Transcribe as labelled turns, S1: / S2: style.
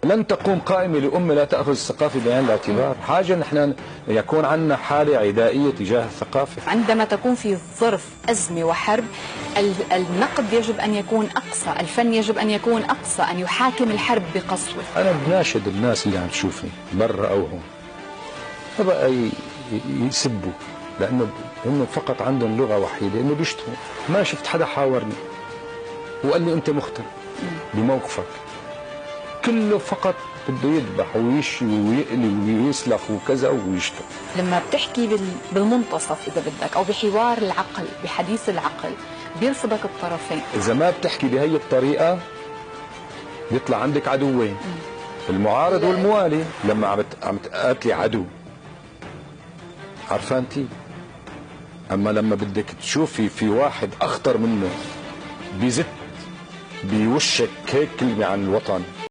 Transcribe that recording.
S1: لن تقوم قائمة لأمة لا تأخذ الثقافة بعين الاعتبار. حاجة نحن يكون عندنا حالة عدائية تجاه الثقافة.
S2: عندما تكون في ظرف أزمة وحرب، النقد يجب أن يكون أقصى، الفن يجب أن يكون أقصى، أن يحاكم الحرب بقسوة.
S1: أنا بناشد الناس اللي عم تشوفني برا أو هون ما بقى يسبوا، لأنه هم فقط عندهم لغة وحيدة إنه بيشتموا. ما شفت حدا حاورني وقال لي أنت مختل بموقفك، كله فقط بده يذبح ويشوي ويقلي ويسلخ وكذا ويشتم.
S2: لما بتحكي بالمنتصف إذا بدك، أو بحوار العقل، بحديث العقل، بيرفضك الطرفين.
S1: إذا ما بتحكي بهي الطريقة بيطلع عندك عدوين، المعارض والموالي. لما عم تقاتلي عدو، عارفه انت؟ اما لما بدك تشوفي في واحد اخطر منه بيزت بوشك هيك كلمه عن الوطن،